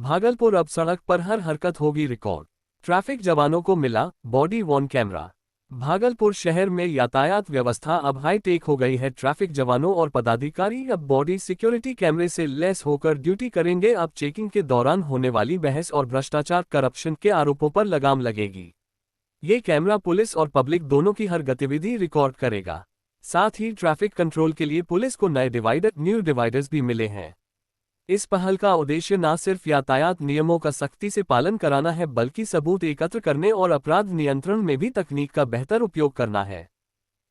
भागलपुर अब सड़क पर हर हरकत होगी रिकॉर्ड। ट्रैफिक जवानों को मिला बॉडी वॉर्न कैमरा। भागलपुर शहर में यातायात व्यवस्था अब हाईटेक हो गई है। ट्रैफिक जवानों और पदाधिकारी अब बॉडी सिक्योरिटी कैमरे से लैस होकर ड्यूटी करेंगे। अब चेकिंग के दौरान होने वाली बहस और भ्रष्टाचार करप्शन के आरोपों पर लगाम लगेगी। ये कैमरा पुलिस और पब्लिक दोनों की हर गतिविधि रिकॉर्ड करेगा। साथ ही ट्रैफिक कंट्रोल के लिए पुलिस को नए न्यू डिवाइडर्स भी मिले हैं। इस पहल का उद्देश्य न सिर्फ यातायात नियमों का सख्ती से पालन कराना है, बल्कि सबूत एकत्र करने और अपराध नियंत्रण में भी तकनीक का बेहतर उपयोग करना है।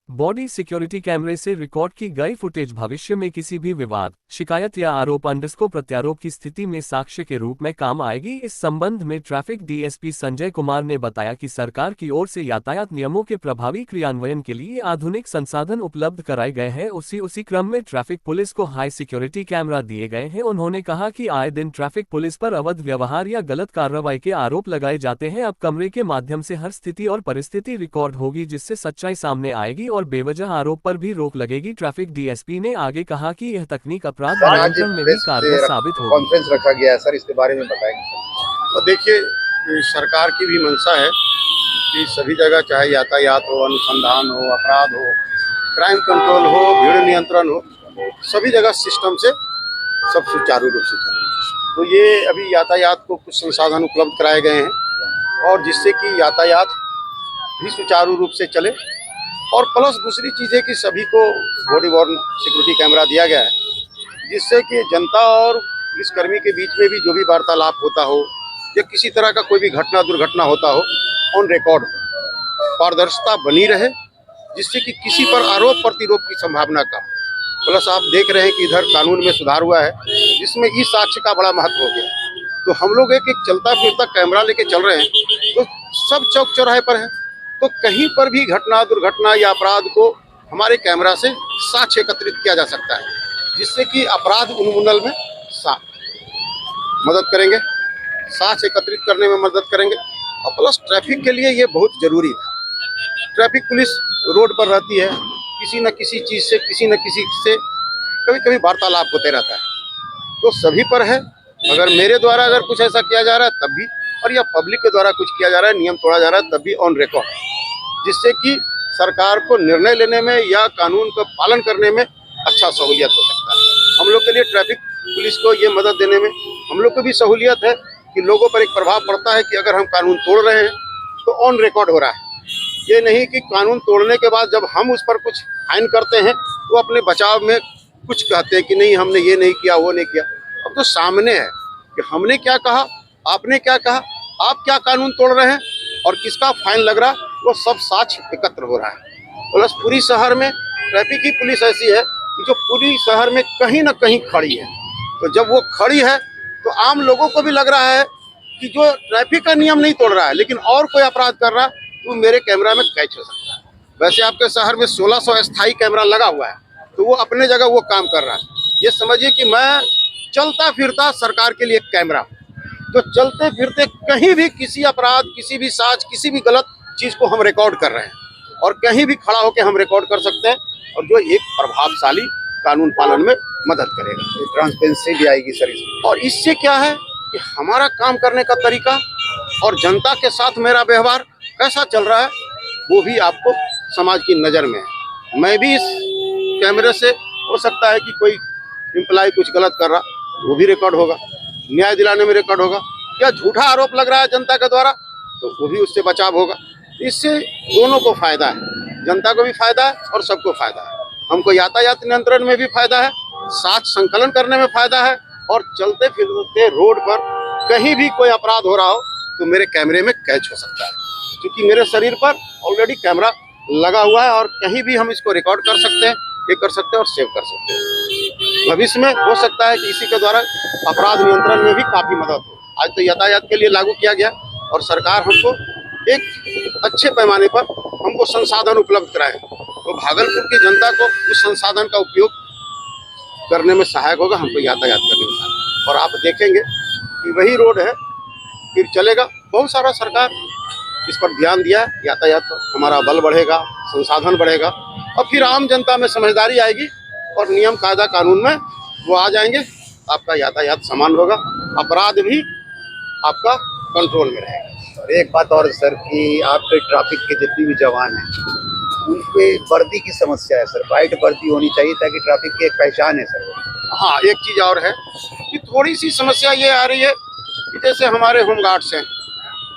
बॉडी सिक्योरिटी कैमरे से रिकॉर्ड की गई फुटेज भविष्य में किसी भी विवाद, शिकायत या आरोप प्रत्यारोप की स्थिति में साक्ष्य के रूप में काम आएगी। इस संबंध में ट्रैफिक डीएसपी संजय कुमार ने बताया कि सरकार की ओर से यातायात नियमों के प्रभावी क्रियान्वयन के लिए आधुनिक संसाधन उपलब्ध कराए गए हैं। उसी क्रम में ट्रैफिक पुलिस को हाई सिक्योरिटी कैमरा दिए गए हैं। उन्होंने कहा कि आए दिन ट्रैफिक पुलिस पर अवैध व्यवहार या गलत कार्रवाई के आरोप लगाए जाते हैं। अब कैमरे के माध्यम से हर स्थिति और परिस्थिति रिकॉर्ड होगी, जिससे सच्चाई सामने आएगी और बेवजह आरोप पर भी रोक लगेगी। ट्रैफिक डीएसपी ने आगे कहा कि यह तकनीक अपराध नियंत्रण में भी कारगर साबित होगी। कॉन्फ्रेंस रखा गया है सर, इसके बारे में बताएंगे। तो देखिए, सरकार की भी मंशा है कि सभी जगह, चाहे यातायात हो, अनुसंधान हो, अपराध हो, क्राइम कंट्रोल हो, भीड़ नियंत्रण हो, सभी जगह सिस्टम से सब सुचारू रूप से चले। तो ये अभी यातायात को कुछ संसाधन उपलब्ध कराए गए हैं और जिससे कि यातायात भी सुचारू रूप से चले। और प्लस दूसरी चीज़ है कि सभी को बॉडी वॉर्न सिक्योरिटी कैमरा दिया गया है, जिससे कि जनता और पुलिसकर्मी के बीच में भी जो भी वार्तालाप होता हो या किसी तरह का कोई भी घटना दुर्घटना होता हो, ऑन रिकॉर्ड पारदर्शिता बनी रहे, जिससे कि किसी पर आरोप प्रतिरोप की संभावना कम। प्लस आप देख रहे हैं कि इधर कानून में सुधार हुआ है, जिसमें ई साक्ष्य का बड़ा महत्व हो गया। तो हम लोग एक चलता फिरता कैमरा लेके चल रहे हैं, तो सब चौक चौराहे पर है, तो कहीं पर भी घटना दुर्घटना या अपराध को हमारे कैमरा से साक्ष्य एकत्रित किया जा सकता है, जिससे कि अपराध उन्मूलन में मदद करेंगे, साक्ष्य एकत्रित करने में मदद करेंगे। और प्लस ट्रैफिक के लिए ये बहुत ज़रूरी है। ट्रैफिक पुलिस रोड पर रहती है, किसी न किसी चीज़ से, किसी न किसी से कभी कभी वार्तालाप होते रहता है, तो सभी पर है। अगर मेरे द्वारा अगर कुछ ऐसा किया जा रहा है तब भी, और या पब्लिक के द्वारा कुछ किया जा रहा है, नियम तोड़ा जा रहा है, तब भी ऑन रिकॉर्ड, जिससे कि सरकार को निर्णय लेने में या कानून का पालन करने में अच्छा सहूलियत हो सकता है। हम लोग के लिए ट्रैफिक पुलिस को ये मदद देने में हम लोग को भी सहूलियत है कि लोगों पर एक प्रभाव पड़ता है कि अगर हम कानून तोड़ रहे हैं तो ऑन रिकॉर्ड हो रहा है। ये नहीं कि कानून तोड़ने के बाद जब हम उस पर कुछ फाइन करते हैं तो अपने बचाव में कुछ कहते हैं कि नहीं हमने ये नहीं किया, वो नहीं किया। अब तो सामने है कि हमने क्या कहा, आपने क्या कहा, आप क्या कानून तोड़ रहे हैं और किसका फाइन लग रहा है, वो सब साक्ष्य एकत्र हो रहा है। प्लस पूरी शहर में ट्रैफिक की पुलिस ऐसी है कि जो पूरी शहर में कहीं ना कहीं खड़ी है। तो जब वो खड़ी है तो आम लोगों को भी लग रहा है कि जो ट्रैफिक का नियम नहीं तोड़ रहा है लेकिन और कोई अपराध कर रहा है, तो मेरे कैमरा में कैच हो सकता है। वैसे आपके शहर में 1600 अस्थायी कैमरा लगा हुआ है, तो वो अपने जगह वो काम कर रहा है। ये समझिए कि मैं चलता फिरता सरकार के लिए कैमरा, तो चलते फिरते कहीं भी किसी अपराध, किसी भी साज, किसी भी गलत चीज़ को हम रिकॉर्ड कर रहे हैं और कहीं भी खड़ा होकर हम रिकॉर्ड कर सकते हैं, और जो एक प्रभावशाली कानून पालन में मदद करेगा। ट्रांसपेरेंसी भी आएगी सर इसमें। और इससे क्या है कि हमारा काम करने का तरीका और जनता के साथ मेरा व्यवहार कैसा चल रहा है, वो भी आपको समाज की नज़र में है। मैं भी इस कैमरे से हो सकता है कि कोई एम्प्लॉय कुछ गलत कर रहा, वो भी रिकॉर्ड होगा, न्याय दिलाने में रिकॉर्ड होगा, या झूठा आरोप लग रहा है जनता के द्वारा, तो वो भी उससे बचाव होगा। इससे दोनों को फायदा है, जनता को भी फायदा है और सबको फायदा है। हमको यातायात नियंत्रण में भी फायदा है, साक्ष्य संकलन करने में फायदा है, और चलते फिरते रोड पर कहीं भी कोई अपराध हो रहा हो तो मेरे कैमरे में कैच हो सकता है, क्योंकि मेरे शरीर पर ऑलरेडी कैमरा लगा हुआ है और कहीं भी हम इसको रिकॉर्ड कर सकते हैं, ये कर सकते हैं और सेव कर सकते हैं। भविष्य में हो सकता है कि इसी के द्वारा अपराध नियंत्रण में भी काफ़ी मदद हो। आज तो यातायात के लिए लागू किया गया और सरकार हमको एक अच्छे पैमाने पर हमको संसाधन उपलब्ध कराए, तो भागलपुर की जनता को उस संसाधन का उपयोग करने में सहायक होगा, हमको यातायात करने में सहायक। और आप देखेंगे कि वही रोड है फिर चलेगा, बहुत सारा सरकार इस पर ध्यान दिया है, यातायात पर हमारा बल बढ़ेगा, संसाधन बढ़ेगा, और फिर आम जनता में समझदारी आएगी और नियम कायदा कानून में वो आ जाएंगे, आपका यातायात समान होगा, अपराध भी आपका कंट्रोल में रहेगा। और एक बात और सर कि आपके ट्रैफिक के जितने भी जवान हैं उन पे वर्दी की समस्या है सर, वाइट वर्दी होनी चाहिए ताकि ट्रैफिक की एक पहचान है सर। हाँ, एक चीज़ और है कि थोड़ी सी समस्या ये आ रही है कि जैसे हमारे होमगार्ड्स हैं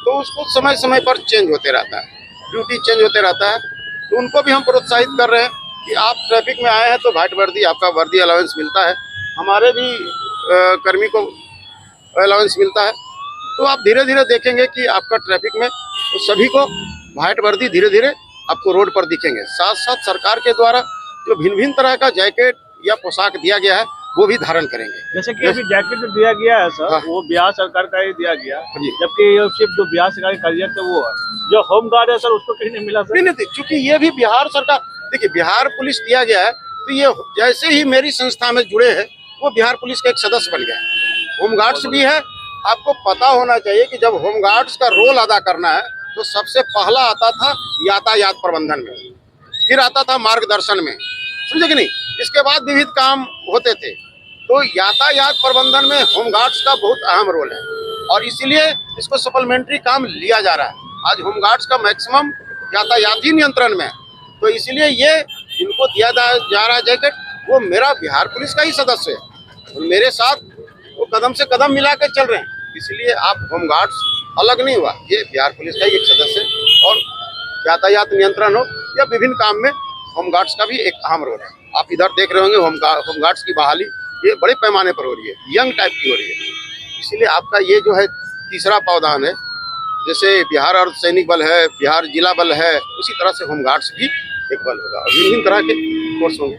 तो उसको समय समय पर चेंज होते रहता है, ड्यूटी चेंज होते रहता है, तो उनको भी हम प्रोत्साहित कर रहे हैं कि आप ट्रैफिक में आए हैं तो वाइट वर्दी, आपका वर्दी अलाउंस मिलता है, हमारे भी कर्मी को अलाउंस मिलता है। तो आप धीरे धीरे देखेंगे कि आपका ट्रैफिक में तो सभी को वाइट वर्दी धीरे धीरे आपको रोड पर दिखेंगे। साथ साथ सरकार के द्वारा जो भिन्न भिन्न तरह का जैकेट या पोशाक दिया गया है वो भी धारण करेंगे। जैसे कि अभी जैकेट जो दिया गया है सर, हाँ। वो बिहार सरकार का ही दिया गया, जी। जबकि ये सिर्फ जो बिहार सरकार के करियर थे वो है, जो होम गार्ड है सर उसको कहीं नहीं मिला सर। नहीं, क्योंकि ये भी बिहार सरकार, देखिए बिहार पुलिस दिया गया है तो ये जैसे ही मेरी संस्था में जुड़े हैं वो बिहार पुलिस का एक सदस्य बन गया है। होमगार्ड्स भी है, आपको पता होना चाहिए कि जब होमगार्ड्स का रोल अदा करना है तो सबसे पहला आता था यातायात प्रबंधन में, फिर आता था मार्गदर्शन में, समझे कि नहीं, इसके बाद विविध काम होते थे। तो यातायात प्रबंधन में होमगार्ड्स का बहुत अहम रोल है और इसीलिए इसको सप्लीमेंट्री काम लिया जा रहा है। आज होमगार्ड्स का मैक्सिमम यातायाती नियंत्रण में है, तो इसीलिए ये इनको दिया जा रहा है जैकेट। वो मेरा बिहार पुलिस का ही सदस्य है और मेरे साथ वो कदम से कदम मिला कर चल रहे हैं, इसलिए आप होमगार्ड्स अलग नहीं हुआ, ये बिहार पुलिस का ही एक सदस्य है। और यातायात नियंत्रण हो या विभिन्न काम में होमगार्ड्स का भी एक अहम रोल है। आप इधर देख रहे होंगे होमगार्ड्स की बहाली ये बड़े पैमाने पर हो रही है, यंग टाइप की हो रही है, इसीलिए आपका ये जो है तीसरा प्रावधान है। जैसे बिहार अर्ध सैनिक बल है, बिहार जिला बल है, उसी तरह से होमगार्ड्स भी एक बल होगा और विभिन्न तरह के कोर्स होंगे।